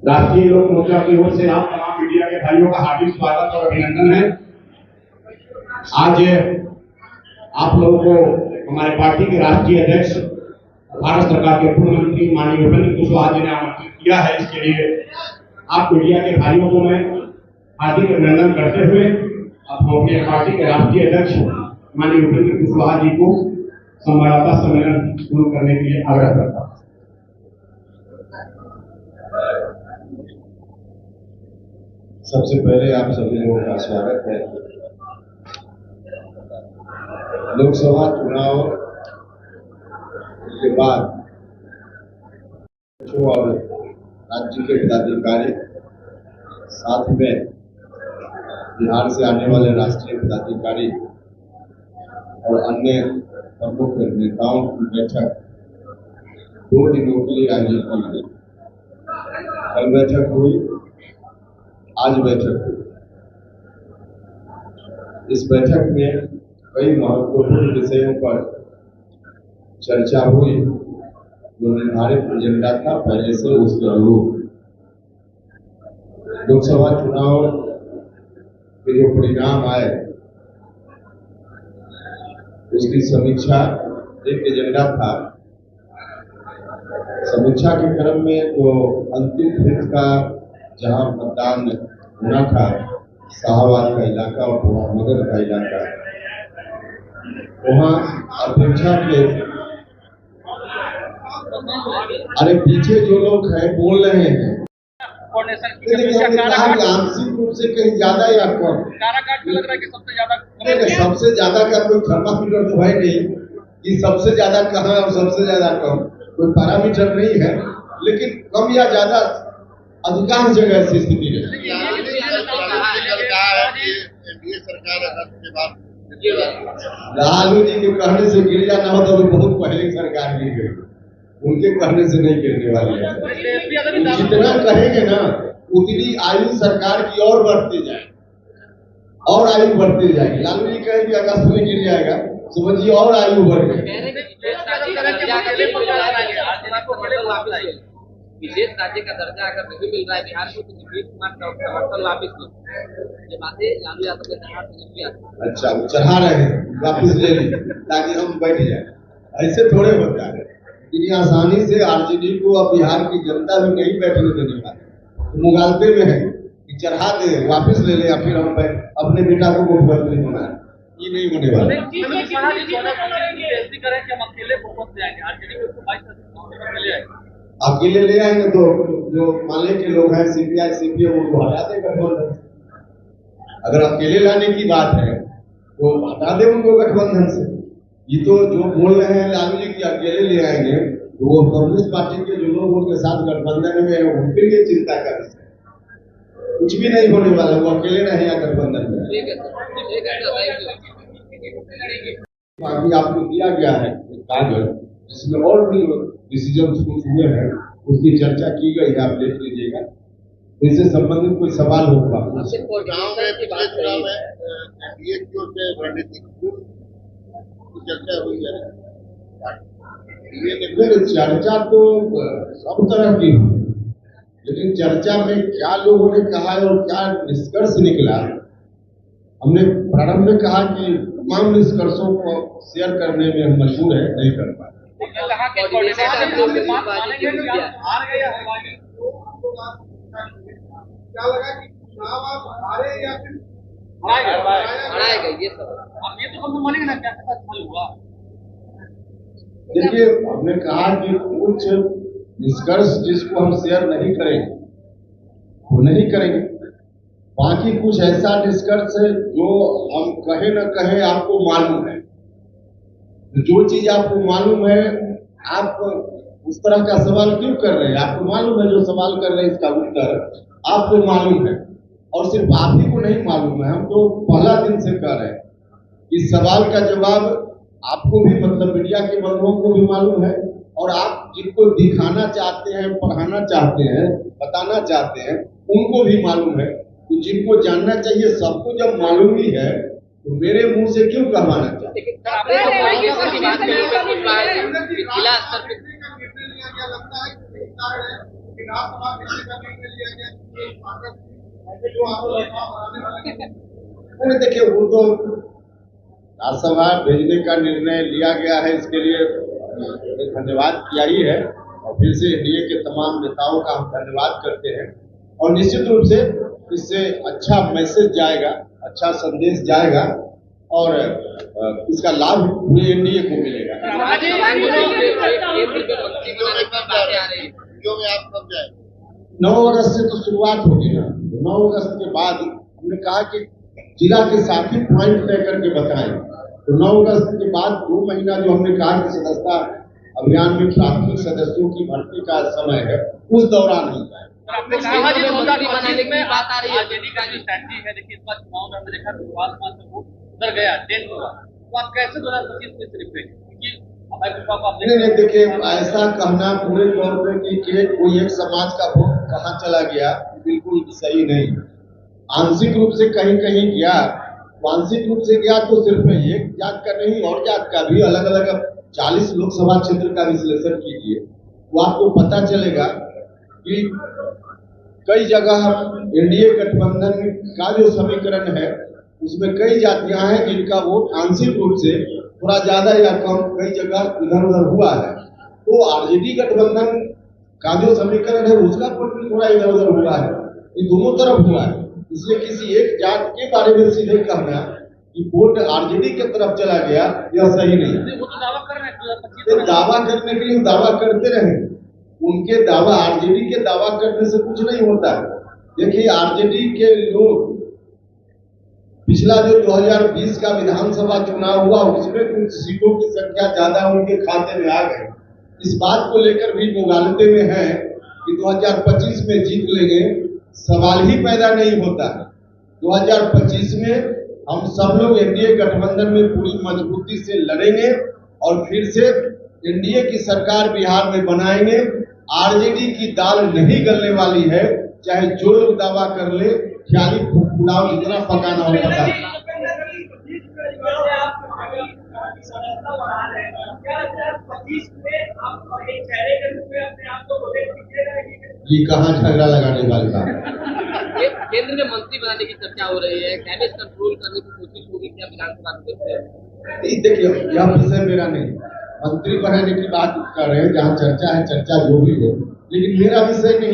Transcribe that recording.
राष्ट्रीय लोक मोर्चा की ओर से आप तमाम मीडिया के भाइयों का हार्दिक स्वागत और अभिनंदन है। आज आप लोगों को हमारे पार्टी के राष्ट्रीय अध्यक्ष भारत सरकार के पूर्व मंत्री माननीय उपेंद्र कुशवाहा जी ने आमंत्रित किया है। इसके लिए आप मीडिया के भाइयों को मैं हार्दिक अभिनंदन करते हुए अपने पार्टी के राष्ट्रीय अध्यक्ष माननीय उपेंद्र कुशवाहा जी को संवाददाता सम्मेलन शुरू करने के लिए आग्रह करता हूँ। सबसे पहले आप सभी लोगों का स्वागत है। लोकसभा चुनाव के बाद और राज्य के पदाधिकारी साथ में बिहार से आने वाले राष्ट्रीय पदाधिकारी और अन्य प्रमुख नेताओं की बैठक 2 दिनों के लिए आयोजित की गई। कल बैठक हुई, आज बैठक हुई। इस बैठक में कई महत्वपूर्ण विषयों पर चर्चा हुई जो निर्धारित एजेंडा था पहले से उसके अनुरूप। लोकसभा चुनाव के जो परिणाम आए उसकी समीक्षा एक एजेंडा था। समीक्षा के क्रम में जो अंतिम फेज का जहां मतदान होना था, शाहबाद का इलाका और नगर का इलाका, वहां अपेक्षा के अरे पीछे जो लोग हैं बोल रहे हैं, आंशिक रूप से कहीं ज्यादा या कम काराकाट में लग रहा है कि सबसे ज्यादा सबसे ज्यादा का कोई थर्मामीटर तो है नहीं कि सबसे ज्यादा कहाँ और सबसे ज्यादा कम, कोई पैरामीटर नहीं है। लेकिन कम या ज्यादा अधिकांश जगह ऐसी स्थिति है। लालू जी के कहने से गिर जाना हो तो बहुत पहले सरकार गिर गई, उनके कहने से नहीं गिरने वाली है। जितना कहेंगे ना उतनी आयु सरकार की और बढ़ती जाए और आयु बढ़ती जाएगी। लालू जी कहेंगे अगस्त में गिर जाएगा, समझिए और आयु बढ़ गई। विशेष राज्य का दर्जा अगर नहीं मिल रहा है बिहार को, तो नीतीश कुमार का समर्थन वापिस लो, ये बातें लालू यादव के तहत नहीं आती। अच्छा, वो चढ़ा रहे हैं, वापिस ले ली ताकि हम बैठ जाए। ऐसे थोड़े होता है। इतनी आसानी से आरजेडी को अब बिहार की जनता भी नहीं बैठने देने वाले, तो मुगालते में है कि चढ़ा दे वापिस ले ले या फिर हम अपने बेटा को मुख्यमंत्री बनाए। ये नहीं होने वाला। अकेले ले आएंगे तो जो माले के लोग हैं सीपीआई सीपीएम उनको हटा दे गठबंधन। अगर अकेले लाने की बात है तो हटा दे उनको गठबंधन से। ये तो जो बोल रहे हैं लालू जी की अकेले ले आएंगे, तो वो कांग्रेस पार्टी के जो लोग उनके साथ गठबंधन में है उनके लिए चिंता का विषय। कुछ भी नहीं होने वाला, वो अकेले रहेगा गठबंधन में। बाकी आपको दिया गया है कागज जिसमें और भी डिसीजन कुछ हुए हैं, उसकी चर्चा की गई है, आप देख लीजिएगा। इससे संबंधित कोई सवाल होगा? चर्चा हुई है, चर्चा तो सब तरह की हुई, लेकिन चर्चा में क्या लोगों ने कहा और क्या निष्कर्ष निकला, हमने प्रारंभ में कहा कि तमाम निष्कर्षों को शेयर करने में हम मशहूर है, नहीं कर पाए। क्या लगा कि चुनाव आप हारे या फिर ये सब अब ये तो हम मानेंगे ना, क्या हल हुआ। देखिए, हमने कहा कि कुछ निष्कर्ष जिसको हम शेयर नहीं करेंगे वो नहीं करेंगे, बाकी कुछ ऐसा निष्कर्ष है जो हम कहे न कहे आपको मालूम है। जो चीज आपको मालूम है, आप उस तरह का सवाल क्यों कर रहे हैं? आपको मालूम है, जो सवाल कर रहे हैं इसका उत्तर आपको मालूम है, और सिर्फ आप ही को नहीं मालूम है, हम तो पहला दिन से कह रहे हैं। इस सवाल का जवाब आपको भी, मतलब मीडिया के बंधुओं को भी मालूम है, और आप जिनको दिखाना चाहते हैं, पढ़ाना चाहते हैं, बताना चाहते हैं, उनको भी मालूम है। तो जिनको जानना चाहिए सबको जब मालूम ही है, तो मेरे मुंह से क्यों कहवाना चाहिए? जिला स्तर पे निर्णय लिया गया, लगता है कि यही कारण है कि विधानसभा भेजने का निर्णय लिया गया, कि एक ताकत जो आप लोग बनाने वाले हैं। अरे देखिए, वो तो राज्यसभा भेजने का निर्णय लिया गया है, इसके लिए धन्यवाद किया ही है और फिर से एनडीए के तमाम नेताओं का हम धन्यवाद करते हैं। और निश्चित रूप से इससे अच्छा मैसेज जाएगा, अच्छा संदेश जाएगा और इसका लाभ पूरे एनडीए को मिलेगा। जो में आप कब जाए 9 अगस्त से तो शुरुआत होगी ना। 9 अगस्त के बाद हमने कहा कि जिला के साथी पॉइंट तय करके बताएं, तो 9 अगस्त के बाद 2 महीना जो हमने कहा कि सदस्यता अभियान में प्राथमिक सदस्यों की भर्ती का समय है, उस दौरान होता है। आपने कहा जी 2025 में बात आ रही है, आरजेडी का जो स्ट्रैटेजी है, देखिए इस बार चुनाव में हमने देखा विश्वास मात्र वो उधर गया 10 हुआ, तो आप कैसे 2025 में से निपटेंगे? क्योंकि नहीं, देखिए, ऐसा कहना पूरे तौर पे कि कोई एक समाज का वोट कहाँ चला गया, बिल्कुल सही नहीं। आंशिक रूप से कहीं कहीं गया, आंशिक रूप से गया तो सिर्फ एक जात का नहीं और जात का भी, अलग अलग 40 लोकसभा क्षेत्र का विश्लेषण कीजिए, वो आपको पता चलेगा कि कई जगह एनडीए गठबंधन का जो समीकरण है उसमें कई जातियां हैं जिनका वोट आंशिक रूप से थोड़ा ज्यादा या कम कई जगह इधर उधर हुआ है। तो आरजेडी गठबंधन का जो समीकरण है उसका वोट भी थोड़ा इधर उधर हुआ है, ये दोनों तरफ हुआ है। इसलिए किसी एक जात के बारे में सीधे कहना कि वोट आरजेडी की तरफ चला गया, यह सही नहीं। वो तो दावा कर रहे हैं, दावा करने के लिए दावा करते रहे, उनके दावा आरजेडी के दावा करने से कुछ नहीं होता है। देखिए, आरजेडी के लोग पिछला जो 2020 का विधानसभा चुनाव हुआ उसमें कुछ सीटों की संख्या ज्यादा उनके खाते में आ गई। इस बात को लेकर भी मुगालते में है कि 2025 में जीत लेंगे, सवाल ही पैदा नहीं होता है। 2025 में हम सब लोग एनडीए गठबंधन में पूरी मजबूती से लड़ेंगे और फिर से एनडीए की सरकार बिहार में बनाएंगे। आरजेडी की दाल नहीं गलने वाली है, चाहे जो लोग दावा कर ले, ख्याली पुलाव जितना पकाना हो पका। ये कहाँ झगड़ा लगाने वाली बात है? केंद्र में मंत्री बनाने की चर्चा हो रही है, कैबिनेट कंट्रोल करने की कोशिश होगी क्या विधानसभा में? देखिए, यह विषय मेरा नहीं, मंत्री बनाने की बात कर रहे हैं, जहाँ चर्चा है, चर्चा जो भी हो, लेकिन मेरा विषय नहीं।